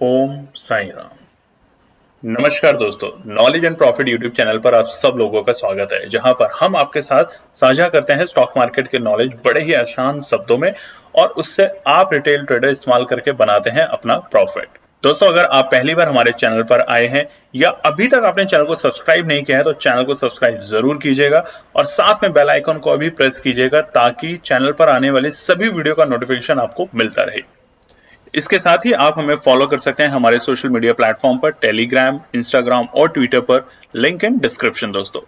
ओम साई राम। नमस्कार दोस्तों, knowledge and profit YouTube channel पर आप सब लोगों का स्वागत है, जहां पर हम आपके साथ साझा करते हैं स्टॉक मार्केट के नॉलेज बड़े ही आसान शब्दों में और उससे आप रिटेल ट्रेडर इस्तेमाल करके बनाते हैं अपना प्रॉफिट। दोस्तों, अगर आप पहली बार हमारे चैनल पर आए हैं या अभी तक आपने चैनल को सब्सक्राइब नहीं किया है तो चैनल को सब्सक्राइब जरूर कीजिएगा और साथ में बेल आइकन को भी प्रेस कीजिएगा ताकि चैनल पर आने वाले सभी वीडियो का नोटिफिकेशन आपको मिलता रहे। इसके साथ ही आप हमें फॉलो कर सकते हैं हमारे सोशल मीडिया प्लेटफॉर्म पर, टेलीग्राम, इंस्टाग्राम और ट्विटर पर, लिंक इन डिस्क्रिप्शन। दोस्तों,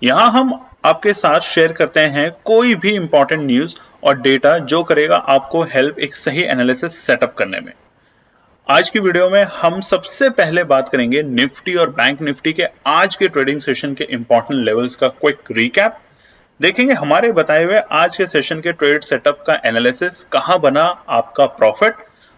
यहां हम आपके साथ शेयर करते हैं कोई भी इंपॉर्टेंट न्यूज और डेटा जो करेगा आपको हेल्प एक सही एनालिसिस सेटअप करने में। आज की वीडियो में हम सबसे पहले बात करेंगे निफ्टी और बैंक निफ्टी के आज के ट्रेडिंग सेशन के इंपॉर्टेंट लेवल्स का क्विक रिकैप। देखेंगे हमारे बताए हुए आज के सेशन के ट्रेड सेटअप का एनालिसिस, कहां बना आपका प्रॉफिट,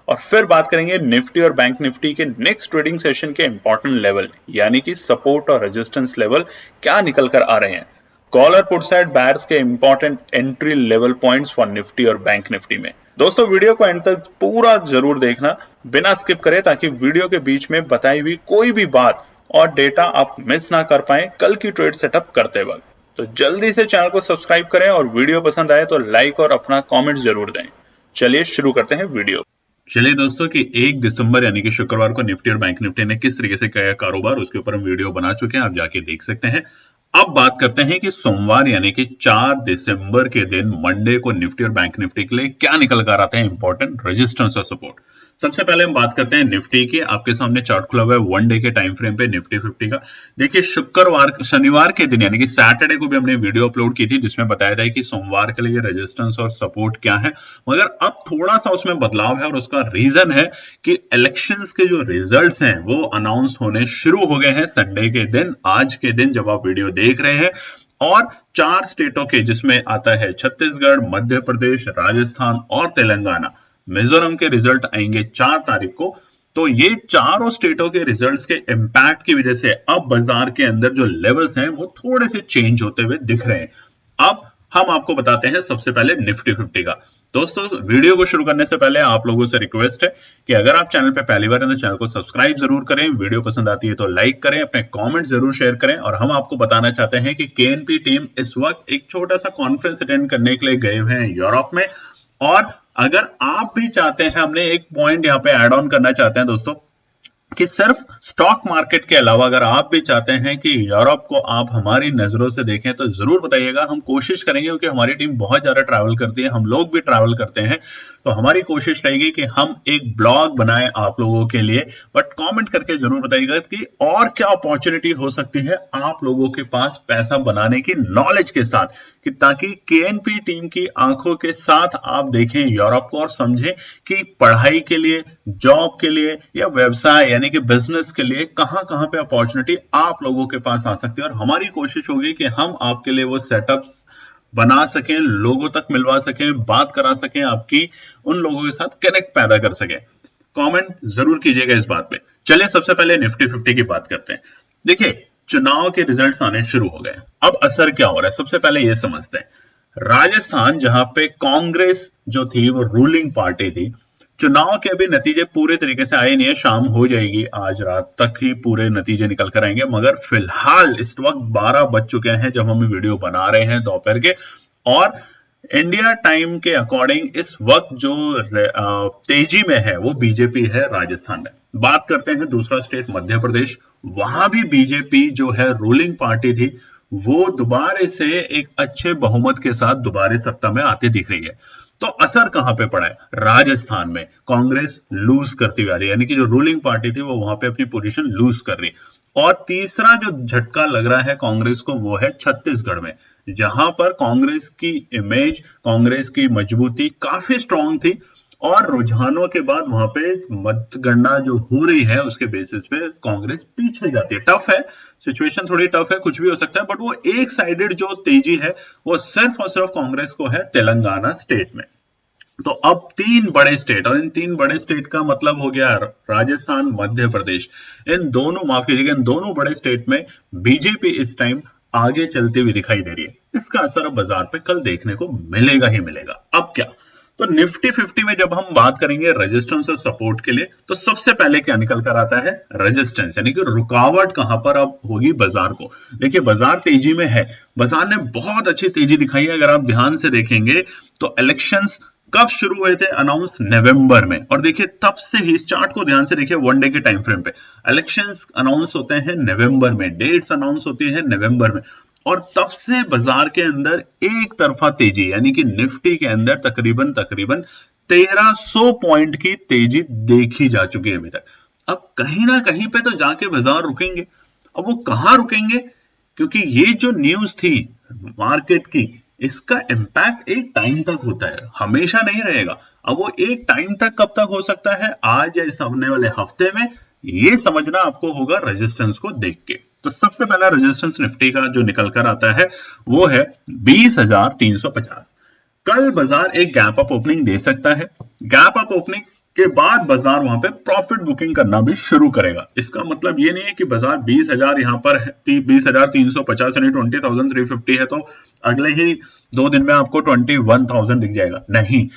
और फिर बात करेंगे निफ्टी और बैंक निफ्टी के नेक्स्ट ट्रेडिंग सेशन के इंपॉर्टेंट लेवल यानी कि सपोर्ट और रेजिस्टेंस लेवल क्या निकल कर आ रहे हैं। कॉल और पुट साइड बायर्स के important entry level points for Nifty और बैंक निफ्टी में। दोस्तों, वीडियो को एंड तक पूरा जरूर देखना बिना स्किप करे, ताकि वीडियो के बीच में बताई हुई कोई भी बात और डेटा आप मिस ना कर पाए कल की ट्रेड सेटअप करते वक्त। तो जल्दी से चैनल को सब्सक्राइब करें और वीडियो पसंद आए तो लाइक और अपना कमेंट जरूर दें। चलिए शुरू करते हैं वीडियो। चलिए दोस्तों कि 1 दिसंबर यानी कि शुक्रवार को निफ्टी और बैंक निफ्टी ने किस तरीके से किया कारोबार, उसके ऊपर हम वीडियो बना चुके हैं, आप जाके देख सकते हैं। अब बात करते हैं कि सोमवार यानी कि 4 दिसंबर के दिन मंडे को निफ्टी और बैंक निफ्टी के लिए क्या निकल कर आते हैं इंपॉर्टेंट रेजिस्टेंस और सपोर्ट। सबसे पहले हम बात करते हैं निफ्टी की। आपके सामने चार्ट खुला हुआ है वन डे के टाइम फ्रेम पे निफ्टी 50 का। देखिए शनिवार के दिन यानी कि सैटरडे को भी हमने वीडियो अपलोड की थी जिसमें बताया था कि सोमवार के लिए रेजिस्टेंस और सपोर्ट क्या है, मगर अब थोड़ा सा उसमें बदलाव है और उसका रीजन है कि इलेक्शंस के जो रिजल्ट्स हैं वो अनाउंस होने शुरू हो गए हैं संडे के दिन, आज के दिन जब आप वीडियो देख रहे हैं। और 4 स्टेटों के जिसमें आता है छत्तीसगढ़, मध्य प्रदेश, राजस्थान और तेलंगाना, मिजोरम के रिजल्ट आएंगे 4 तारीख को। तो ये चारों स्टेटों के रिजल्ट्स के इंपैक्ट की वजह से अब बाजार के अंदर जो लेवल्स हैं वो थोड़े से चेंज होते हुए दिख रहे हैं। अब हम आपको बताते हैं सबसे पहले निफ्टी 50 का। दोस्तों, वीडियो को शुरू करने से पहले आप लोगों से रिक्वेस्ट है कि अगर आप चैनल पे पहली बार हैं तो चैनल को सब्सक्राइब जरूर करें, वीडियो पसंद आती है तो लाइक करें, अपने कमेंट जरूर शेयर करें। और हम आपको बताना चाहते हैं कि केएनपी टीम इस वक्त एक छोटा सा कॉन्फ्रेंस अटेंड करने के लिए गए हुए हैं यूरोप में। और अगर आप भी चाहते हैं, हमने एक पॉइंट यहाँ पे ऐड ऑन करना चाहते हैं दोस्तों, कि सिर्फ स्टॉक मार्केट के अलावा अगर आप भी चाहते हैं कि यूरोप को आप हमारी नजरों से देखें तो जरूर बताइएगा। हम कोशिश करेंगे, क्योंकि हमारी टीम बहुत ज्यादा ट्रैवल करती है, हम लोग भी ट्रैवल करते हैं, तो हमारी कोशिश रहेगी कि हम एक ब्लॉग बनाएं आप लोगों के लिए। बट कमेंट करके जरूर बताइएगा कि और क्या अपॉर्चुनिटी हो सकती है आप लोगों के पास पैसा बनाने की नॉलेज के साथ, कि ताकि केएनपी टीम की आंखों के साथ आप देखें यूरोप को और समझें कि पढ़ाई के लिए, जॉब के लिए या व्यवसाय यानी कि बिजनेस के लिए कहां-कहां पे अपॉर्चुनिटी आप लोगों के पास आ सकती है। और हमारी कोशिश होगी कि हम आपके लिए वो सेटअप्स बना सकें, लोगों तक मिलवा सकें, बात करा सकें, आपकी उन लोगों के साथ कनेक्ट पैदा कर सकें। कमेंट जरूर कीजिएगा इस बात पे। चलिए सबसे पहले निफ्टी 50 की बात करते हैं। देखिए, चुनाव के रिजल्ट्स आने शुरू हो गए। अब असर क्या हो रहा है सबसे पहले ये समझते हैं। राजस्थान, जहां पे कांग्रेस जो थी वो रूलिंग पार्टी थी, चुनाव के अभी नतीजे पूरे तरीके से आए नहीं है, शाम हो जाएगी, आज रात तक ही पूरे नतीजे निकल कर आएंगे। मगर फिलहाल इस वक्त 12 बज चुके हैं जब हम वीडियो बना रहे हैं दोपहर के। और इंडिया टाइम के अकॉर्डिंग इस वक्त जो तेजी में है वो बीजेपी है राजस्थान में। बात करते हैं दूसरा स्टेट मध्य प्रदेश, वहां भी बीजेपी जो है रूलिंग पार्टी थी वो दोबारा से एक अच्छे बहुमत के साथ दोबारा सत्ता में आती दिख रही है। तो असर कहां पे पड़ा है? राजस्थान में कांग्रेस लूज करती हुई आ रही है, यानी कि जो रूलिंग पार्टी थी वो वहां पे अपनी पोजीशन लूज कर रही है। और तीसरा जो झटका लग रहा है कांग्रेस को वो है छत्तीसगढ़ में, जहां पर कांग्रेस की इमेज, कांग्रेस की मजबूती काफी स्ट्रांग थी। और रुझानों के बाद वहां पे मतगणना जो हो रही है उसके बेसिस पे कांग्रेस पीछे जाती है। टफ है, सिचुएशन थोड़ी टफ है, कुछ भी हो सकता है, बट वो एक साइडेड जो तेजी है वो सिर्फ और सिर्फ कांग्रेस को है तेलंगाना स्टेट में। तो अब 3 बड़े स्टेट, और इन 3 बड़े स्टेट का मतलब हो गया राजस्थान, मध्य प्रदेश, इन दोनों, माफ कीजिएगा, इन दोनों बड़े स्टेट में बीजेपी इस टाइम आगे चलती हुई दिखाई दे रही है। इसका असर अब बाजार पे कल देखने को मिलेगा ही मिलेगा। अब क्या, तो निफ्टी 50 में जब हम बात करेंगे रेजिस्टेंस और सपोर्ट के लिए, तो सबसे पहले क्या निकल कर आता है? रेजिस्टेंस, यानी कि रुकावट कहां पर अब होगी बाजार को। देखिए बाजार तेजी में है, बाजार ने बहुत अच्छी तेजी दिखाई है। अगर आप ध्यान से देखेंगे तो इलेक्शंस कब शुरू हुए थे? अनाउंस नवंबर में। और देखिए तब से ही इस चार्ट को ध्यान से देखिए, वन डे के टाइम फ्रेम पे इलेक्शंस अनाउंस होते हैं नवंबर में, डेट्स अनाउंस होती है नवंबर में, और तब से बाजार के अंदर एक तरफा तेजी, यानी कि निफ्टी के अंदर तकरीबन 1300 पॉइंट की तेजी देखी जा चुकी है अभी तक। अब कहीं ना कहीं पे तो जाके बाजार रुकेंगे। अब वो कहां रुकेंगे? क्योंकि ये जो न्यूज थी मार्केट की, इसका इंपैक्ट एक टाइम तक होता है, हमेशा नहीं रहेगा। अब वो एक टाइम तक कब तक हो सकता है? आज या इस आने वाले हफ्ते में, ये समझना आपको होगा रेजिस्टेंस को देख के। तो सबसे पहला रेजिस्टेंस निफ्टी का जो निकल कर आता है वो है 20,350। कल बाजार एक गैप अप ओपनिंग दे सकता है। गैप अप ओपनिंग के बाद बाजार वहां पे प्रॉफिट बुकिंग करना भी शुरू करेगा। इसका मतलब ये नहीं है कि बाजार 20,000 यहां पर 20,350 यानी 20,350 है तो अगले ही 2 दिन में आपको 21,000 दिख जाएगा, नहीं।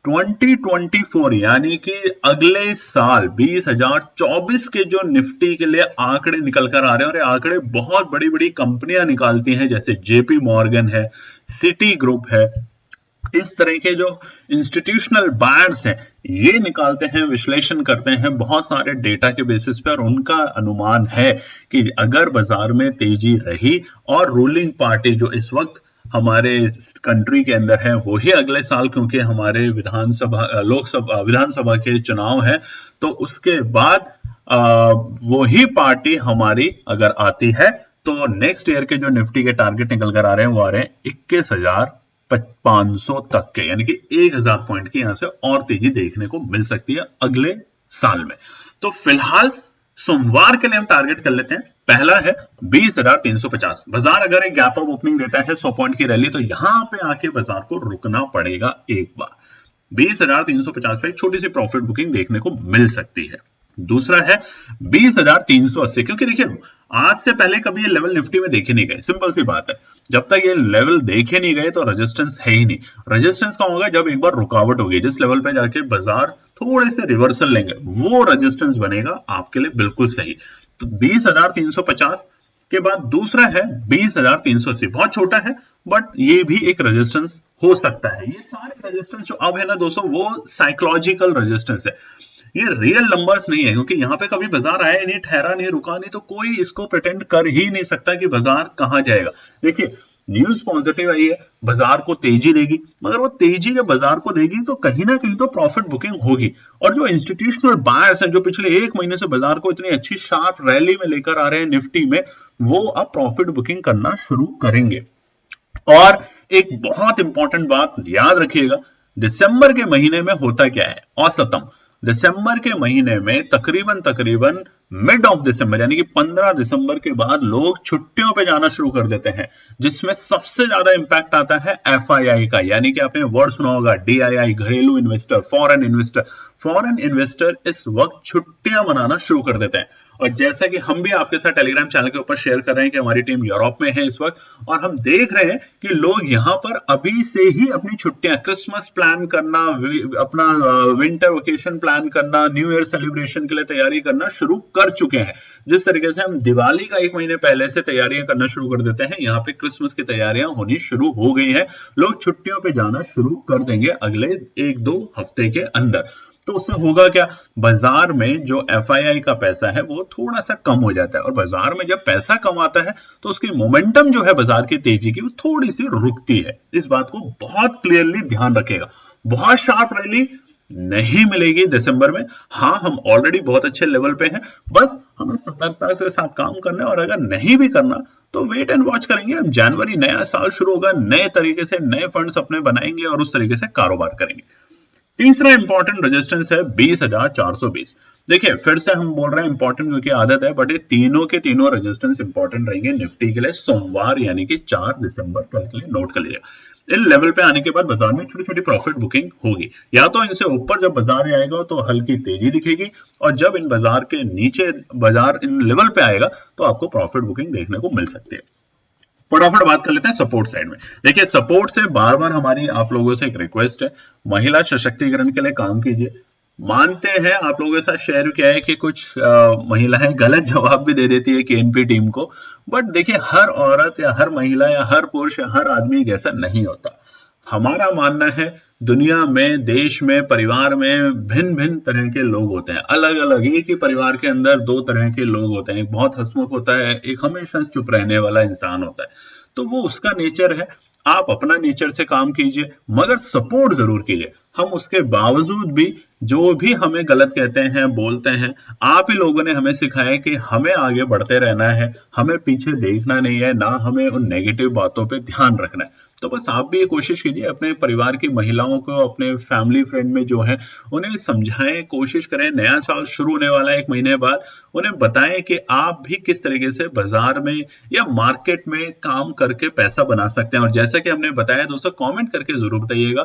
2024 यानी कि अगले साल 20,024 के जो निफ्टी के लिए आंकड़े निकल कर आ रहे हैं, और ये आंकड़े बहुत बड़ी बड़ी कंपनियां निकालती हैं, जैसे जेपी मॉर्गन है, सिटी ग्रुप है, इस तरह के जो इंस्टीट्यूशनल बायर्स हैं ये निकालते हैं, विश्लेषण करते हैं बहुत सारे डेटा के बेसिस पे, और उनका अनुमान है कि अगर बाजार में तेजी रही और रूलिंग पार्टी जो इस वक्त हमारे कंट्री के अंदर है वो ही अगले साल, क्योंकि हमारे विधानसभा के चुनाव है, तो उसके बाद वो ही पार्टी हमारी अगर आती है तो नेक्स्ट ईयर के जो निफ्टी के टारगेट निकल कर आ रहे हैं वो आ रहे हैं 21,500 तक के, यानी कि 1,000 पॉइंट की यहां से और तेजी देखने को मिल सकती है अगले साल में। तो फिलहाल सोमवार के लिए हम टारगेट कर लेते हैं, पहला है 20,350। बाजार अगर एक गैप अप ओपनिंग देता है 100 पॉइंट की रैली, तो यहां पे आके बाजार को रुकना पड़ेगा एक बार। 20,350 पे एक छोटी सी प्रॉफिट बुकिंग देखने को मिल सकती है। दूसरा है 20,380, क्योंकि देखिए आज से पहले कभी ये लेवल निफ्टी में देखे नहीं गए, सिंपल सी बात है। जब तक ये लेवल देखे नहीं गए तो रेजिस्टेंस है ही नहीं। रेजिस्टेंस कहाँ होगा? जब एक बार रुकावट होगी, जिस लेवल पे जाके बाजार थोड़े से रिवर्सल लेंगे, वो रेजिस्टेंस बनेगा आपके लिए बिल्कुल सही। तो 20,350 के बाद दूसरा है 20,380, बहुत छोटा है बट ये भी एक रेजिस्टेंस हो सकता है। ये सारे रेजिस्टेंस जो अब है ना दोस्तों, वो साइकोलॉजिकल रेजिस्टेंस है, ये रियल नंबर्स नहीं है, क्योंकि यहाँ पे कभी बाजार आया नहीं, ठहरा नहीं, रुका नहीं, तो कोई इसको प्रिटेंड कर ही नहीं सकता कि बाजार कहां जाएगा। देखिए न्यूज पॉजिटिव आई है, बाजार को तेजी देगी, मगर वो तेजी जब बाजार को देगी तो कहीं ना कहीं तो प्रॉफिट बुकिंग होगी। और जो इंस्टीट्यूशनल बायर्स हैं जो पिछले 1 महीने से बाजार को इतनी अच्छी शार्प रैली में लेकर आ रहे हैं निफ्टी में, वो अब प्रॉफिट बुकिंग करना शुरू करेंगे। और एक बहुत इंपॉर्टेंट बात याद रखिएगा, दिसंबर के महीने में होता क्या है? औसतम दिसंबर के महीने में तकरीबन मिड ऑफ दिसंबर यानी कि 15 दिसंबर के बाद लोग छुट्टियों पे जाना शुरू कर देते हैं, जिसमें सबसे ज्यादा इंपैक्ट आता है एफआईआई का, यानी कि आपने वर्ड सुना होगा डीआईआई, घरेलू investor, foreign investor. Foreign investor इस वक्त छुट्टियां मनाना शुरू कर देते हैं। और जैसा कि हम भी आपके साथ टेलीग्राम चैनल के ऊपर शेयर कर रहे हैं कि हमारी टीम यूरोप में है इस वक्त, और हम देख रहे हैं कि लोग यहां पर अभी से ही अपनी छुट्टियां, क्रिसमस प्लान करना, अपना विंटर वेकेशन प्लान करना, न्यू ईयर सेलिब्रेशन के लिए तैयारी करना शुरू कर चुके हैं। जिस तरीके से हम दिवाली का 1 महीने पहले से तैयारियां करना शुरू कर देते हैं, यहाँ पे क्रिसमस की तैयारियां होनी शुरू हो गई है। लोग छुट्टियों पे जाना शुरू कर देंगे अगले 1-2 हफ्ते के अंदर। तो उससे होगा क्या? बाजार में जो एफआईआई का पैसा है वो थोड़ा सा कम हो जाता है, और बाजार में जब पैसा कम आता है तो उसकी मोमेंटम जो है बाजार की तेजी की, वो थोड़ी सी रुकती है। इस बात को बहुत क्लियरली ध्यान रखेगा। बहुत शार्प रैली नहीं मिलेगी दिसंबर में। हाँ, हम ऑलरेडी बहुत अच्छे लेवल पे हैं, बस हमें सतर्कता के साथ काम करना है, और अगर नहीं भी करना तो वेट एंड वॉच करेंगे। हम जनवरी, नया साल शुरू होगा, नए तरीके से नए फंड्स अपने बनाएंगे और उस तरीके से कारोबार करेंगे। तीसरा इंपॉर्टेंट रेजिस्टेंस है 20,420। देखिए फिर से हम बोल रहे हैं इंपॉर्टेंट क्योंकि आदत है, बट ये तीनों के तीनों रेजिस्टेंस इंपॉर्टेंट रहेंगे निफ्टी के लिए सोमवार यानी कि 4 दिसंबर कल के लिए। नोट कर लीजिएगा, इन लेवल पे आने के बाद बाजार में छोटी छोटी प्रॉफिट बुकिंग होगी। या तो इनसे ऊपर जब बाजार आएगा तो हल्की तेजी दिखेगी, और जब इन बाजार के नीचे बाजार इन लेवल पे आएगा तो आपको प्रॉफिट बुकिंग देखने को मिल सकती है। फटाफट बात कर लेते हैं सपोर्ट साइड में। देखिए सपोर्ट से बार बार हमारी आप लोगों से एक रिक्वेस्ट है, महिला सशक्तिकरण के लिए काम कीजिए। मानते हैं आप लोगों के साथ शेयर किया है कि कुछ महिलाएं गलत जवाब भी दे देती है केएनपी टीम को, बट देखिए हर औरत या हर महिला या हर पुरुष या हर आदमी जैसा नहीं होता। हमारा मानना है दुनिया में, देश में, परिवार में भिन्न भिन्न तरह के लोग होते हैं, अलग अलग। एक ही परिवार के अंदर दो तरह के लोग होते हैं, एक बहुत हंसमुख होता है, एक हमेशा चुप रहने वाला इंसान होता है। तो वो उसका नेचर है, आप अपना नेचर से काम कीजिए, मगर सपोर्ट जरूर कीजिए। हम उसके बावजूद भी जो भी हमें गलत कहते हैं, बोलते हैं, आप ही लोगों ने हमें सिखाया कि हमें आगे बढ़ते रहना है, हमें पीछे देखना नहीं है, ना हमें उन नेगेटिव बातों पे ध्यान रखना है। तो बस आप भी ये कोशिश कीजिए, अपने परिवार की महिलाओं को, अपने फैमिली फ्रेंड में जो है उन्हें समझाएं, कोशिश करें। नया साल शुरू होने वाला है 1 महीने बाद, उन्हें बताएं कि आप भी किस तरीके से बाजार में या मार्केट में काम करके पैसा बना सकते हैं। और जैसा कि हमने बताया दोस्तों, कमेंट करके जरूर बताइएगा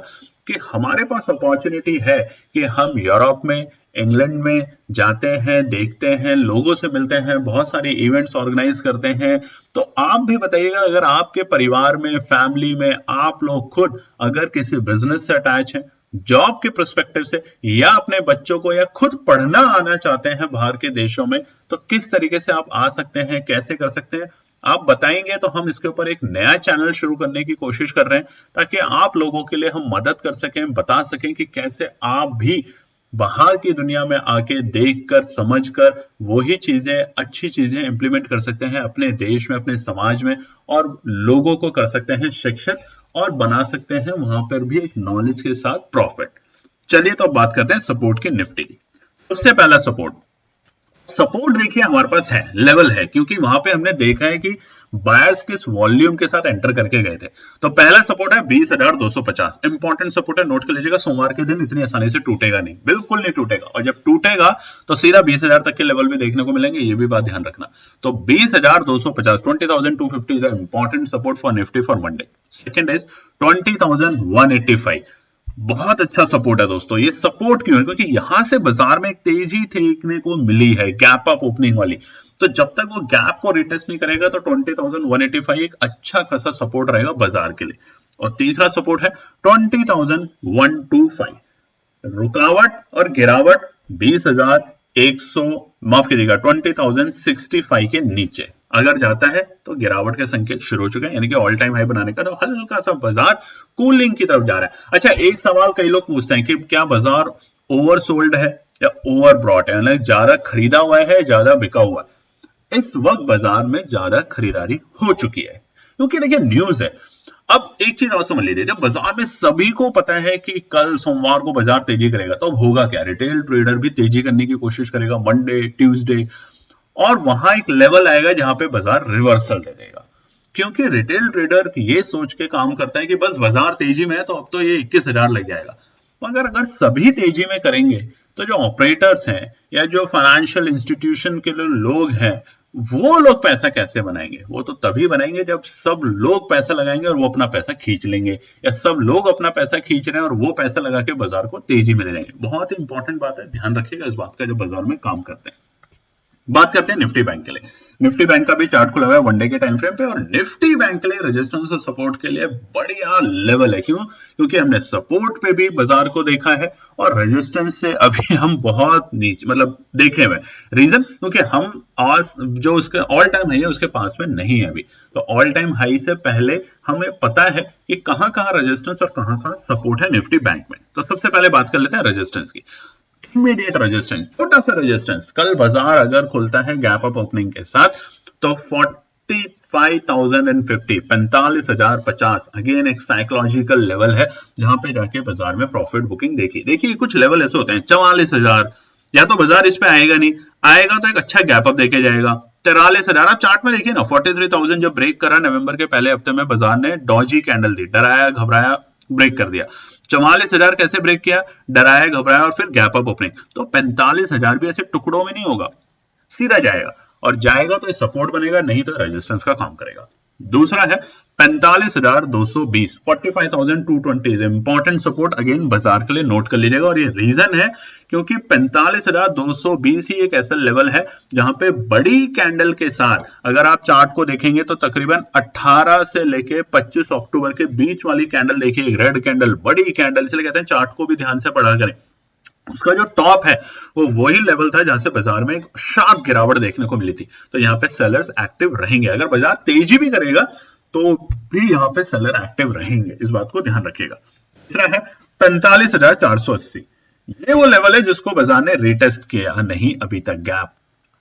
कि हमारे पास अपॉर्चुनिटी है कि हम यूरोप में, इंग्लैंड में जाते हैं, देखते हैं, लोगों से मिलते हैं, बहुत सारे इवेंट्स ऑर्गेनाइज करते हैं। तो आप भी बताइएगा, अगर आपके परिवार में, फैमिली में आप लोग खुद अगर किसी बिजनेस से अटैच हैं, जॉब के पर्सपेक्टिव से, या अपने बच्चों को या खुद पढ़ना आना चाहते हैं बाहर के देशों में, तो किस तरीके से आप आ सकते हैं, कैसे कर सकते हैं, आप बताएंगे तो हम इसके ऊपर एक नया चैनल शुरू करने की कोशिश कर रहे हैं, ताकि आप लोगों के लिए हम मदद कर सकें, बता सकें कि कैसे आप भी बाहर की दुनिया में आके देखकर, समझकर वही चीजें, अच्छी चीजें इंप्लीमेंट कर सकते हैं अपने देश में, अपने समाज में, और लोगों को कर सकते हैं शिक्षित और बना सकते हैं वहां पर भी एक नॉलेज के साथ प्रॉफिट। चलिए तो अब बात करते हैं सपोर्ट की निफ्टी। सबसे पहला सपोर्ट देखिए हमारे पास है, लेवल है, क्योंकि वहां पे हमने देखा है कि बायर्स किस वॉल्यूम के साथ एंटर करके गए थे। तो पहला सपोर्ट है 20,250, इंपॉर्टेंट सपोर्ट है, नोट कर लीजिएगा। सोमवार के दिन इतनी आसानी से टूटेगा नहीं, बिल्कुल नहीं टूटेगा, और जब टूटेगा तो सीधा 20,000 तक के लेवल भी देखने को मिलेंगे, ये भी बात ध्यान रखना। तो 20,250, 20,250 is important support for Nifty for Monday. Second is 20,185, बहुत अच्छा सपोर्ट है दोस्तों। ये सपोर्ट क्यों है? क्योंकि यहां से बाजार में एक तेजी देखने को मिली है, गैप अप ओपनिंग वाली। तो जब तक वो गैप को रिटेस्ट नहीं करेगा तो 20,185 एक अच्छा खासा सपोर्ट रहेगा बाजार के लिए। और तीसरा सपोर्ट है 20,125, रुकावट और गिरावट 20,100, माफ कीजिएगा 20,065 के नीचे अगर जाता है तो गिरावट के संकेत शुरू हो चुके हैं, यानी कि ऑल टाइम हाई बनाने का तो हल्का सा बाजार कूलिंग की तरफ जा रहा है। अच्छा, एक सवाल कई लोग पूछते हैं कि क्या बाजार ओवरसोल्ड है या ओवर ब्रॉट है, यानी ज्यादा खरीदा हुआ है, ज्यादा बिका हुआ है। इस वक्त बाजार में ज्यादा खरीदारी हो चुकी है, क्योंकि देखिए न्यूज है। अब एक चीज और समझ लीजिए, जब बाजार में सभी को पता है कि कल सोमवार को बाजार तेजी करेगा, तो अब होगा क्या? रिटेल ट्रेडर भी तेजी करने की कोशिश करेगा मंडे, ट्यूसडे, और वहां एक लेवल आएगा जहां पे बाजार रिवर्सल दे देगा। क्योंकि रिटेल ट्रेडर ये सोच के काम करता है कि बस बाजार तेजी में है तो अब तो ये 21,000 लग जाएगा। मगर अगर सभी तेजी में करेंगे तो जो ऑपरेटर्स हैं या जो फाइनेंशियल इंस्टीट्यूशन के लोग हैं, वो लोग पैसा कैसे बनाएंगे? वो तो तभी बनाएंगे जब सब लोग पैसा लगाएंगे और वो अपना पैसा खींच लेंगे, या सब लोग अपना पैसा खींच रहे हैं और वो पैसा लगा के बाजार को तेजी में ले जाएंगे। बहुत ही इंपॉर्टेंट बात है, ध्यान रखिएगा इस बात का जब बाजार में काम करते हैं। बात करते हैं निफ्टी बैंक के लिए। निफ्टी बैंक का भी चार्ट खुला हुआ है वनडे के टाइम फ्रेम पे, और निफ्टी बैंक के लिए रेजिस्टेंस और सपोर्ट के लिए बढ़िया लेवल है। क्यों? क्योंकि हमने सपोर्ट पे भी बाजार को देखा है और रेजिस्टेंस से अभी हम बहुत नीचे मतलब देखे हुए। रीजन? क्योंकि हम आज जो उसके ऑल टाइम हाई है उसके पास में नहीं है अभी। तो ऑल टाइम हाई से पहले हमें पता है कि कहां कहां रेजिस्टेंस और कहां कहां सपोर्ट है निफ्टी बैंक में। तो सबसे पहले बात कर लेते हैं रेजिस्टेंस की। इमीडिएट रेजिस्टेंस, छोटा सा रेजिस्टेंस, कल बाजार अगर खुलता है गैप अप ओपनिंग के साथ तो 45,050, 45,050 अगेन एक साइकोलॉजिकल लेवल है जहां पे जाके बाजार में प्रॉफिट बुकिंग देखिए कुछ लेवल ऐसे होते हैं 44,000, या तो बाजार इस पे आएगा नहीं, आएगा तो एक अच्छा गैप अप देके जाएगा। 43,000 आप चार्ट में देखिए ना, 43,000 जब ब्रेक करा नवंबर के पहले हफ्ते में, बाजार ने डॉजी कैंडल दी, डराया घबराया ब्रेक कर दिया। 44,000 कैसे ब्रेक किया? डराया घबराया और फिर गैप अप ओपनिंग। तो 45,000 भी ऐसे टुकड़ों में नहीं होगा, सीधा जाएगा, और जाएगा तो सपोर्ट बनेगा, नहीं तो रेजिस्टेंस का काम करेगा। दूसरा है 45,220, 45,220 इंपॉर्टेंट सपोर्ट अगेन बाजार के लिए नोट कर लीजिएगा। और ये रीजन है क्योंकि 45,220 ही एक ऐसा लेवल है जहां पे बड़ी कैंडल के साथ अगर आप चार्ट को देखेंगे तो तकरीबन 18 से लेके 25 अक्टूबर के बीच वाली कैंडल देखिए, एक रेड कैंडल, बड़ी कैंडल, इसलिए कहते हैं चार्ट को भी ध्यान से पढ़ा करें। उसका जो टॉप है वो वही लेवल था जहां से बाजार में एक शार्प गिरावट देखने को मिली थी। तो यहाँ पे सेलर्स एक्टिव रहेंगे। अगर बाजार तेजी भी करेगा तो भी यहाँ पे सेलर एक्टिव रहेंगे, इस बात को ध्यान रखिएगा। तीसरा है 45,480, ये वो लेवल है जिसको बाजार ने रिटेस्ट किया नहीं अभी तक। गैप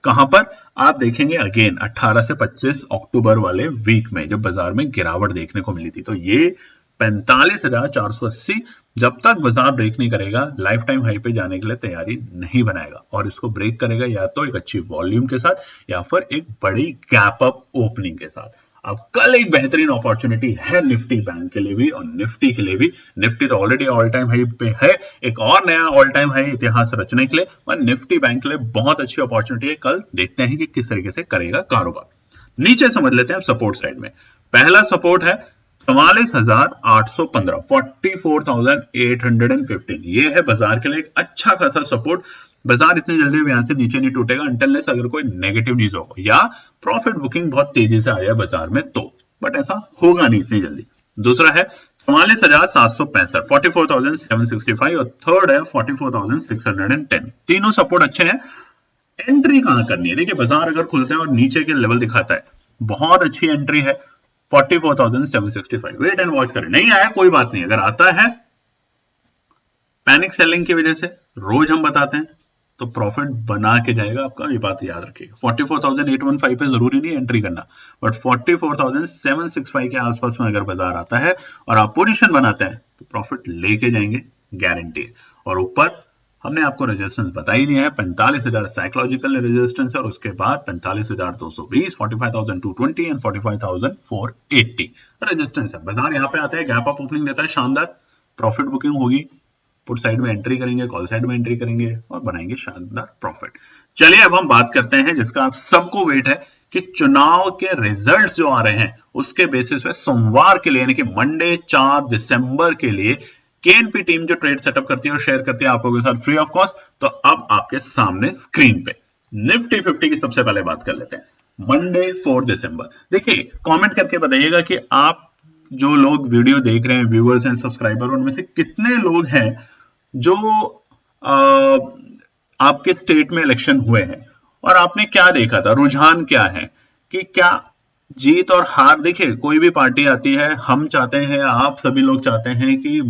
कहां पर आप देखेंगे, अगेन 18 से 25 अक्टूबर वाले वीक में जब बाजार में गिरावट देखने को मिली थी। तो ये 45,480 जब तक बाजार ब्रेक नहीं करेगा, लाइफ टाइम हाई पे जाने के लिए तैयारी नहीं बनाएगा। और इसको ब्रेक करेगा या तो एक अच्छी वॉल्यूम के साथ या फिर एक बड़ी गैप अप ओपनिंग के साथ। अब कल एक बेहतरीन अपॉर्चुनिटी है निफ्टी बैंक के लिए भी और निफ्टी के लिए भी। निफ्टी तो ऑलरेडी ऑल टाइम हाई पे है, एक और नया ऑल टाइम हाई इतिहास रचने के लिए, और निफ्टी बैंक के लिए बहुत अच्छी अपॉर्चुनिटी है। कल देखते हैं कि किस तरीके से करेगा कारोबार। नीचे समझ लेते हैं आप सपोर्ट साइड में। पहला सपोर्ट है 44,815, 44,815, ये है बाजार के लिए एक अच्छा खासा सपोर्ट। बाजार इतनी जल्दी यहां से नीचे नहीं टूटेगा अनटिल अगर कोई नेगेटिव न्यूज हो या प्रॉफिट बुकिंग बहुत तेजी से आ जाए बाजार में तो, बट ऐसा होगा नहीं इतनी जल्दी। दूसरा है 44,765, 44,765, और थर्ड है 44,610। तीनों सपोर्ट अच्छे हैं। एंट्री कहां करनी है, देखिए बाजार अगर खुलते हैं और नीचे के लेवल दिखाता है, बहुत अच्छी एंट्री है 44,765। वेट एंड वॉच करें, नहीं आया कोई बात नहीं, अगर आता है पैनिक सेलिंग की वजह से, रोज हम बताते हैं, तो प्रॉफिट बना के जाएगा आपका, ये बात याद रखिएगा। 44,815 पे जरूरी नहीं एंट्री करना, बट 44,765 के आसपास में अगर बाजार आता है और आप पोजीशन बनाते हैं तो प्रॉफिट लेके जाएंगे, गारंटी है। और ऊपर हमने आपको रेजिस्टेंस बता ही दिया है, 45,000 साइकोलॉजिकल रेजिस्टेंस है, और उसके बाद 45,220, 45,220 एंड 45,480 रेजिस्टेंस है। बाजार यहाँ पे आता है, गैप अप ओपनिंग देता है, शानदार प्रॉफिट बुकिंग होगी, पुट साइड में एंट्री करेंगे, कॉल साइड में एंट्री करेंगे और बनाएंगे शानदार प्रॉफिट। चलिए अब हम बात करते हैं जिसका आप सबको वेट है कि चुनाव के रिजल्ट्स जो आ रहे हैं उसके बेसिस पे सोमवार के लिए यानी कि मंडे 4 दिसंबर के लिए केएनपी टीम जो ट्रेड सेटअप करती है और शेयर करती है आप लोगों के साथ फ्री ऑफ कॉस्ट। तो अब आपके सामने स्क्रीन पे निफ्टी 50 की सबसे पहले बात कर लेते हैं। मंडे 4 दिसंबर, देखिए कमेंट करके बताइएगा कि आप जो लोग वीडियो देख रहे हैं, व्यूअर्स एंड सब्सक्राइबर, उनमें से कितने लोग हैं जो आपके स्टेट में इलेक्शन हुए हैं और आपने क्या देखा था, रुझान क्या है, कि क्या जीत और हार। देखिए कोई भी पार्टी आती है, हम चाहते हैं, आप सभी लोग चाहते हैं कि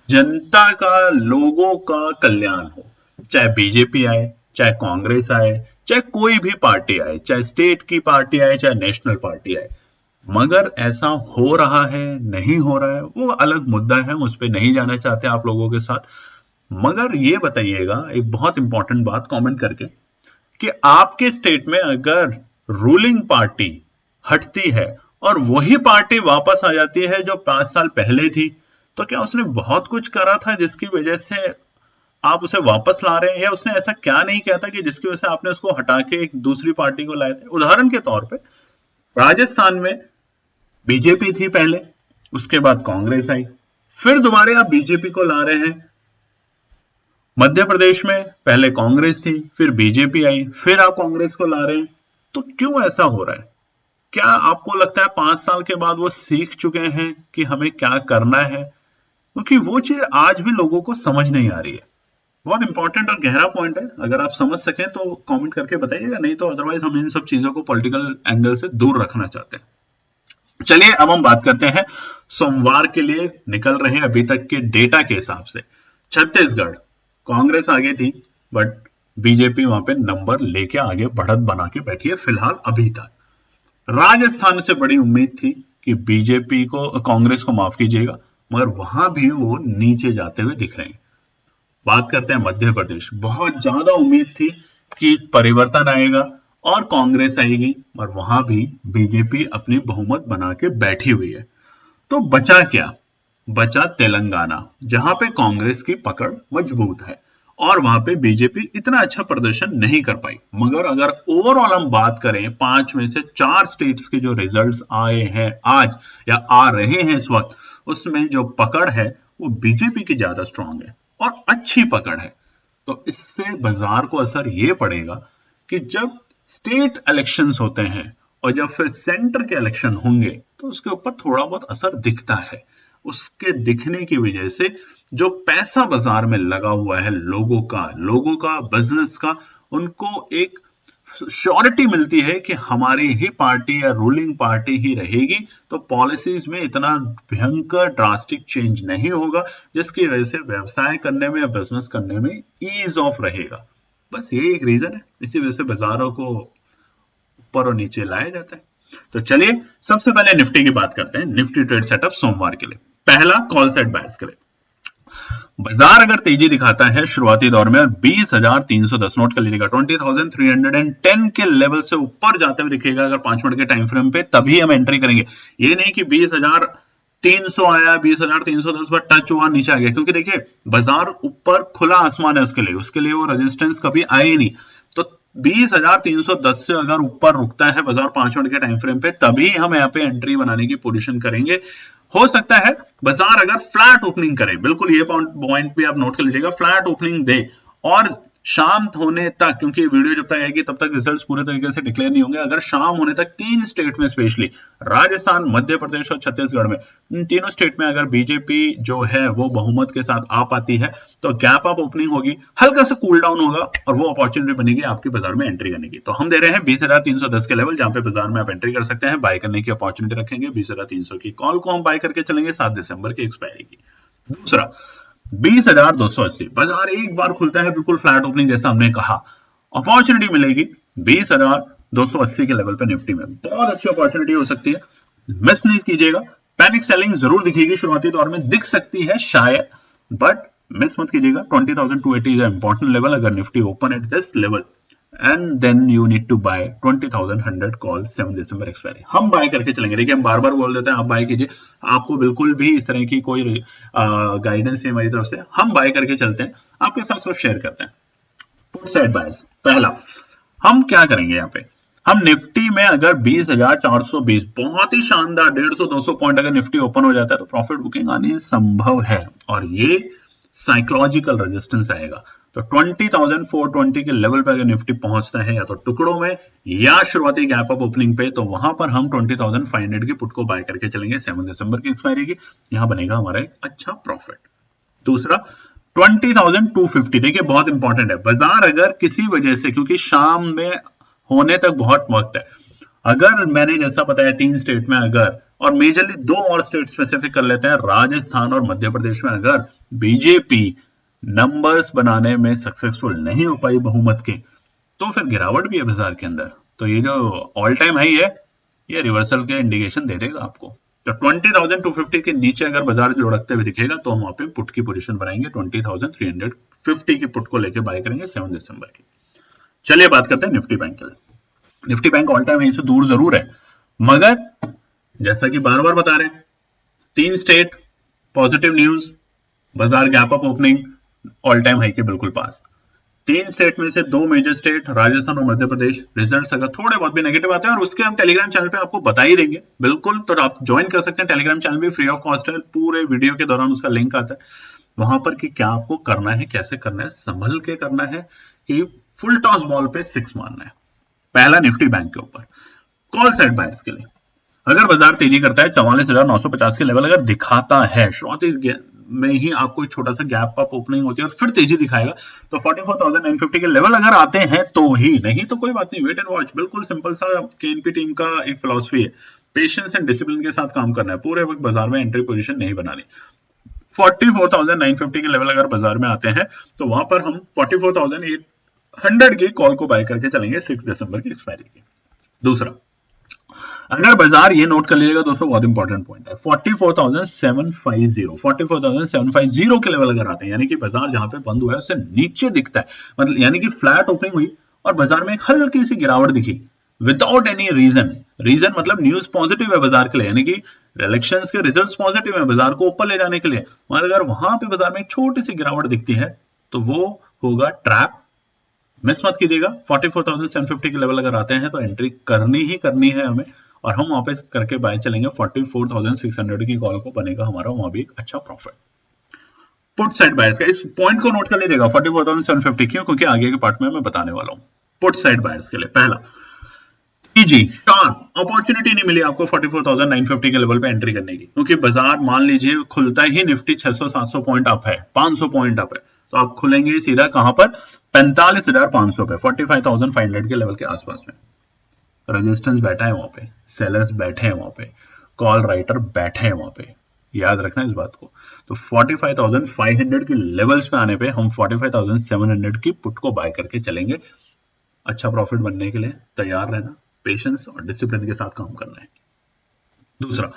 जनता का, लोगों का कल्याण हो, चाहे बीजेपी आए, चाहे कांग्रेस आए, चाहे कोई भी पार्टी आए, चाहे स्टेट की पार्टी आए, चाहे नेशनल पार्टी आए। मगर ऐसा हो रहा है, नहीं हो रहा है, वो अलग मुद्दा है, उस पर नहीं जाना चाहते आप लोगों के साथ। मगर ये बताइएगा एक बहुत इंपॉर्टेंट बात कमेंट करके कि आपके स्टेट में अगर रूलिंग पार्टी हटती है और वही पार्टी वापस आ जाती है जो 5 साल पहले थी, तो क्या उसने बहुत कुछ करा था जिसकी वजह से आप उसे वापस ला रहे हैं, या उसने ऐसा क्या नहीं किया था कि जिसकी वजह से आपने उसको हटा के एक दूसरी पार्टी को लाए थे। उदाहरण के तौर पे राजस्थान में बीजेपी थी पहले, उसके बाद कांग्रेस आई, फिर दोबारा आप बीजेपी को ला रहे हैं। मध्य प्रदेश में पहले कांग्रेस थी, फिर बीजेपी आई, फिर आप कांग्रेस को ला रहे हैं। तो क्यों ऐसा हो रहा है? क्या आपको लगता है 5 साल के बाद वो सीख चुके हैं कि हमें क्या करना है? क्योंकि वो चीज आज भी लोगों को समझ नहीं आ रही है। बहुत इंपॉर्टेंट और गहरा पॉइंट है, अगर आप समझ सकें तो कमेंट करके बताइएगा, नहीं तो अदरवाइज हम इन सब चीजों को पॉलिटिकल एंगल से दूर रखना चाहते हैं। चलिए अब हम बात करते हैं सोमवार के लिए निकल रहे अभी तक के डेटा के हिसाब से। छत्तीसगढ़ कांग्रेस आगे थी, बट बीजेपी वहां पे नंबर लेके आगे बढ़त बना के बैठी है फिलहाल अभी तक। राजस्थान से बड़ी उम्मीद थी कि बीजेपी को, कांग्रेस को माफ कीजिएगा, मगर वहां भी वो नीचे जाते हुए दिख रहे हैं। बात करते हैं मध्य प्रदेश, बहुत ज्यादा उम्मीद थी कि परिवर्तन आएगा और कांग्रेस आएगी, और वहां भी बीजेपी अपनी बहुमत बना के बैठी हुई है। तो बचा क्या? बचा तेलंगाना, जहां पे कांग्रेस की पकड़ मजबूत है, और वहां पे बीजेपी इतना अच्छा प्रदर्शन नहीं कर पाई। मगर अगर ओवरऑल हम बात करें 5 में से 4 स्टेट्स के जो रिजल्ट्स आए हैं आज या आ रहे हैं इस वक्त, उसमें जो पकड़ है वो बीजेपी की ज्यादा स्ट्रांग है और अच्छी पकड़ है। तो इससे बाजार को असर ये पड़ेगा कि जब स्टेट इलेक्शंस होते हैं और जब फिर सेंटर के इलेक्शन होंगे तो उसके ऊपर थोड़ा बहुत असर दिखता है। उसके दिखने की वजह से जो पैसा बाजार में लगा हुआ है लोगों का बिजनेस का, उनको एक श्योरिटी मिलती है कि हमारी ही पार्टी या रूलिंग पार्टी ही रहेगी, तो पॉलिसीज में इतना भयंकर ड्रास्टिक चेंज नहीं होगा, जिसकी वजह से व्यवसाय करने में या बिजनेस करने में ईज ऑफ रहेगा। बस ये एक रीजन है, इसी वजह से बाजारों को ऊपर और नीचे लाया जाता है। तो चलिए सबसे पहले निफ्टी की बात करते हैं। निफ्टी ट्रेड सेटअप सोमवार के लिए, पहला कॉल सेट बायर्स के लिए। बाजार अगर तेजी दिखाता है शुरुआती दौर में 20,310 नोट कर लीजिएगा, 20,310 के लेवल से ऊपर जाते हुए दिखेगा अगर 5 मिनट के टाइम फ्रेम पे, तभी हम एंट्री करेंगे। ये नहीं कि 20,300 आया, 20,310 पर टच हुआ, नीचे आ गया, क्योंकि देखिए बाजार ऊपर खुला आसमान है, उसके लिए वो रेजिस्टेंस कभी आए ही नहीं। तो 20,310 से अगर ऊपर रुकता है बाजार 5 मिनट के टाइम फ्रेम पे, तभी हम यहाँ पे एंट्री बनाने की पोजीशन करेंगे। हो सकता है बाजार अगर फ्लैट ओपनिंग करे, बिल्कुल ये पॉइंट भी आप नोट कर लीजिएगा, फ्लैट ओपनिंग दे और शाम होने तक, क्योंकि वीडियो जब तक आएगी तब तक रिजल्ट्स पूरे तरीके से डिक्लेयर नहीं होंगे, अगर शाम होने तक 3 स्टेट में, स्पेशली राजस्थान, मध्य प्रदेश और छत्तीसगढ़ में, इन तीनों स्टेट में अगर बीजेपी जो है वो बहुमत के साथ आ पाती है तो गैप अप ओपनिंग होगी, हल्का सा कूल डाउन होगा और वो अपॉर्चुनिटी बनेगी आपके बाजार में एंट्री करने की। तो हम दे रहे हैं 20,310 के लेवल, जहां पे बाजार में आप एंट्री कर सकते हैं, बाय करने की अपॉर्चुनिटी रखेंगे। 20,300 की कॉल को हम बाय करके चलेंगे 7 दिसंबर की एक्सपायरी की। दूसरा 20,280, बाजार एक बार खुलता है बिल्कुल फ्लैट ओपनिंग जैसा हमने कहा, अपॉर्चुनिटी मिलेगी 20,280 के लेवल पे निफ्टी में, बहुत अच्छी अपॉर्चुनिटी हो सकती है, मिस नहीं कीजिएगा। पैनिक सेलिंग जरूर दिखेगी शुरुआती दौर में, दिख सकती है शायद, बट मिस मत कीजिएगा। 20,280 इज अ इंपॉर्टेंट लेवल अगर Nifty open at this level, and then you need to buy 20,100 call 7 December expiry. हम बाय करके चलेंगे, देखिए हम बार बार बोल देते हैं आप बाय कीजिए, आपको बिल्कुल भी इस तरह की कोई गाइडेंस नहीं हमारी तरफ से, हम बाय करके चलते हैं, आपके साथ सब शेयर करते हैं। पुट साइड बायर्स, पहला हम क्या करेंगे यहाँ पे, हम निफ्टी में अगर 20,420, बहुत ही शानदार 150-200 पॉइंट अगर निफ्टी ओपन हो जाता है तो प्रॉफिट बुकिंग आनी संभव है, और ये साइकोलॉजिकल रेजिस्टेंस आएगा। तो 20,420 के लेवल पे अगर निफ्टी पहुंचता है या तो टुकड़ों में या शुरुआती गैप अप ओपनिंग पे, तो वहां पर हम 20,500 की पुट को बाय करके चलेंगे 7 दिसंबर की एक्सपायरी की, यहां बनेगा हमारा एक अच्छा प्रॉफिट। दूसरा 20,250, देखिए बहुत इंपॉर्टेंट है, बाजार अगर किसी वजह से, क्योंकि शाम में होने तक बहुत वक्त है, अगर मैंने जैसा बताया 3 स्टेट में अगर, और मेजरली 2 और स्टेट स्पेसिफिक कर लेते हैं, राजस्थान और मध्य प्रदेश में अगर बीजेपी नंबर्स बनाने में सक्सेसफुल नहीं हो पाई बहुमत के, तो फिर गिरावट भी है बाजार के अंदर, तो ये जो ऑल टाइम हाई है ये रिवर्सल के इंडिकेशन दे देगा आपको। तो 20,250 के नीचे अगर बाजार लुढ़कते हुए दिखेगा तो हम वहां पे पुट की पोजीशन बनाएंगे, 20,350 की पुट को लेके बाय करेंगे 7 दिसंबर की। चलिए बात करते हैं निफ्टी बैंक के लिए। Nifty bank all time high से दूर जरूर है, मगर जैसा कि बार बार बता रहे हैं, 3 स्टेट पॉजिटिव न्यूज, बाजार gap up opening, all time high के बिल्कुल पास। 3 स्टेट में से 2 मेजर स्टेट राजस्थान और मध्य प्रदेश, रिजल्ट्स अगर थोड़े बहुत भी नेगेटिव आते हैं, और उसके हम टेलीग्राम चैनल पे आपको बता ही देंगे बिल्कुल, तो आप ज्वाइन कर सकते हैं, टेलीग्राम चैनल भी फ्री ऑफ कॉस्ट है, पूरे वीडियो के दौरान उसका लिंक आता है वहां पर कि क्या आपको करना है, कैसे करना है, संभल के करना है कि फुल टॉस बॉल पे 6 मारना है। पहला निफ्टी बैंक के ऊपर कॉल सेट बायर्स के लिए, अगर बाजार तेजी करता है 44,950 के लेवल अगर दिखाता है, शुरुआती में ही आपको एक छोटा सा गैप अप ओपनिंग होती है और फिर तेजी दिखाएगा, तो 44,950 के लेवल अगर आते हैं तो ही, नहीं तो कोई बात नहीं, वेट एंड वॉच, बिल्कुल सिंपल सा केएनपी टीम का एक फिलॉसफी है, पेशेंस एंड डिसिप्लिन के साथ काम करना है, पूरे वक्त बाजार में एंट्री पोजीशन नहीं बनानी। 44,950 के लेवल अगर बाजार में आते हैं तो वहां पर हम 44,800 की कॉल को बाय करके चलेंगे 6 दिसंबर की एक्सपायरी की। दूसरा, अगर बाजार ये नोट कर लीजिएगा दोस्तों, बहुत इंपॉर्टेंट पॉइंट है, 44,750 के लेवल अगर आते हैं, यानी कि बाजार जहां पे बंद हुआ है उससे नीचे दिखता है, मतलब यानी कि फ्लैट ओपनिंग हुई और बाजार में एक हल्की सी गिरावट दिखी विदाउट एनी रीजन मतलब न्यूज पॉजिटिव है बाजार के लिए, यानी कि इलेक्शंस के रिजल्ट्स पॉजिटिव है बाजार को ऊपर ले जाने के लिए, मगर अगर वहां पे बाजार में एक छोटी सी गिरावट दिखती है तो वो होगा ट्रैप, मिस मत कीजिएगा। 44,750 के लेवल अगर आते हैं तो एंट्री करनी ही करनी है हमें, और हम वहां पे करके बाय चलेंगे। 44,600 की कॉल को बनेगा हमारा वहां भी एक अच्छा प्रॉफिट। पुट साइड बायर्स का इस पॉइंट को नोट कर लीजिएगा 44,750, क्यों? क्योंकि आगे के पार्ट में मैं बताने वाला हूं। पुट साइड बायर्स के लिए पहला जी अपॉर्चुनिटी नहीं मिली आपको 44,950 के लेवल पे एंट्री करने की, क्योंकि बाजार मान लीजिए खुलता ही निफ्टी 600-700 पॉइंट अप है, 500 पॉइंट अप है, तो आप खुलेंगे सीधा कहां पर? 45,500 पे, 45,500 के लेवल के आसपास में। रेजिस्टेंस बैठा है वहां पे, सेलर्स बैठे हैं वहां पे, कॉल राइटर बैठे हैं वहां पे, याद रखना इस बात को। तो 45,500 के लेवल्स पे आने पे हम 45,700 की पुट को बाय करके चलेंगे। अच्छा प्रॉफिट बनने के लिए तैयार रहना, पेशेंस और डिसिप्लिन के साथ काम करना है। दूसरा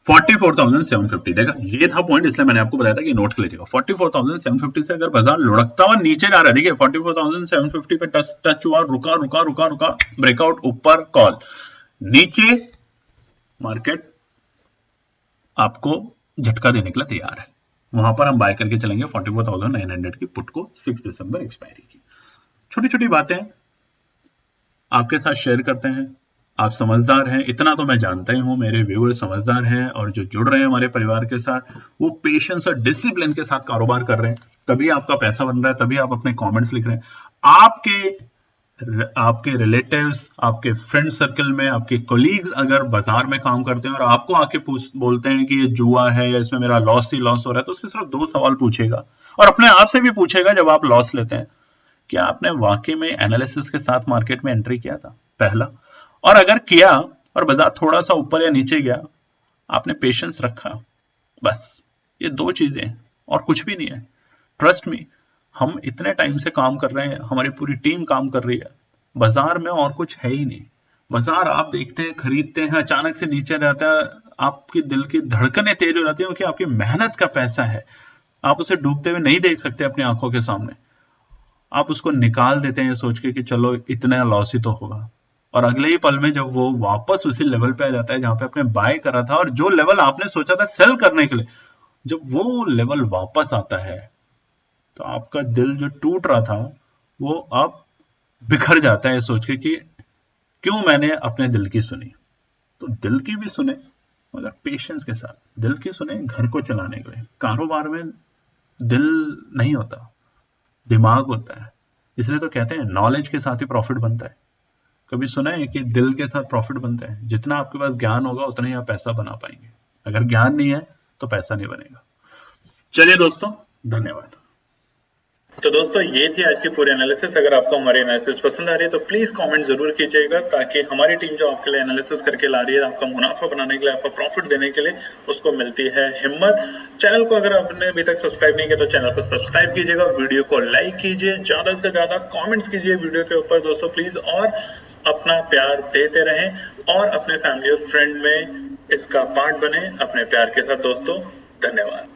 44,750, देखा ये था पॉइंट, इसलिए मैंने आपको बताया था कि नोट कर लीजिएगा। 44,750 से अगर बाजार लुढ़कता हुआ नीचे जा रहा है, देखिए 44,750 पे टच हुआ, रुका रुका रुका रुका, ब्रेकआउट ऊपर, कॉल नीचे, मार्केट आपको झटका देने के लिए तैयार है। वहां पर हम बाय करके चलेंगे 44,900 की पुट को 6 दिसंबर एक्सपायरी की। छोटी छोटी बातें आपके साथ शेयर करते हैं। आप समझदार हैं, इतना तो मैं जानता ही हूं, मेरे व्यूअर समझदार हैं, और जो जुड़ रहे हैं हमारे परिवार के साथ वो पेशेंस और डिसिप्लिन के साथ कारोबार कर रहे हैं, तभी आपका पैसा बन रहा है, तभी आप अपने कमेंट्स लिख रहे हैं। आपके रिलेटिव्स, आपके फ्रेंड सर्कल में, आपके कोलीग्स अगर बाजार में काम करते हैं और आपको आके बोलते हैं कि ये जुआ है या इसमें मेरा लॉस ही लॉस हो रहा है, तो उससे सिर्फ 2 सवाल पूछेगा, और अपने आप से भी पूछेगा जब आप लॉस लेते हैं, क्या आपने वाकई में एनालिसिस के साथ मार्केट में एंट्री किया था? पहला। और अगर किया और बाजार थोड़ा सा ऊपर या नीचे गया, आपने पेशेंस रखा, बस ये 2 चीजें और कुछ भी नहीं है। ट्रस्ट मी, हम इतने टाइम से काम कर रहे हैं, हमारी पूरी टीम काम कर रही है, बाजार में और कुछ है ही नहीं। बाजार आप देखते हैं, खरीदते हैं, अचानक से नीचे रहता है, आपके दिल की धड़कनें तेज हो जाती है, क्योंकि आपकी मेहनत का पैसा है, आप उसे डूबते हुए नहीं देख सकते अपनी आंखों के सामने, आप उसको निकाल देते हैं सोच के कि चलो इतना लॉस ही तो होगा, और अगले ही पल में जब वो वापस उसी लेवल पे आ जाता है जहां पे आपने बाय करा था, और जो लेवल आपने सोचा था सेल करने के लिए, जब वो लेवल वापस आता है तो आपका दिल जो टूट रहा था वो अब बिखर जाता है सोच के कि क्यों मैंने अपने दिल की सुनी। तो दिल की भी सुने, मगर पेशेंस के साथ। दिल की सुने घर को चलाने के लिए, कारोबार में दिल नहीं होता, दिमाग होता है, इसलिए तो कहते हैं नॉलेज के साथ ही प्रॉफिट बनता है। कभी सुना है कि दिल के साथ प्रॉफिट बनता है? जितना आपके पास ज्ञान होगा उतना ही आप पैसा बना पाएंगे, अगर ज्ञान नहीं है तो पैसा नहीं बनेगा। चलिए दोस्तों, धन्यवाद। तो दोस्तों ये थी आज की पूरी एनालिसिस। अगर आपको हमारी एनालिसिस पसंद आ रही है तो प्लीज कमेंट जरूर कीजिएगा, ताकि हमारी टीम जो आपके लिए एनालिसिस करके ला रही है, आपका मुनाफा बनाने के लिए, आपका प्रॉफिट देने के लिए, उसको मिलती है हिम्मत। चैनल को अगर आपने अभी तक सब्सक्राइब नहीं किया तो चैनल को सब्सक्राइब कीजिएगा, वीडियो को लाइक कीजिए, ज्यादा से ज्यादा कॉमेंट्स कीजिए वीडियो के ऊपर दोस्तों प्लीज, और अपना प्यार देते रहें और अपने फैमिली और फ्रेंड में इसका पार्ट बने अपने प्यार के साथ दोस्तों। धन्यवाद।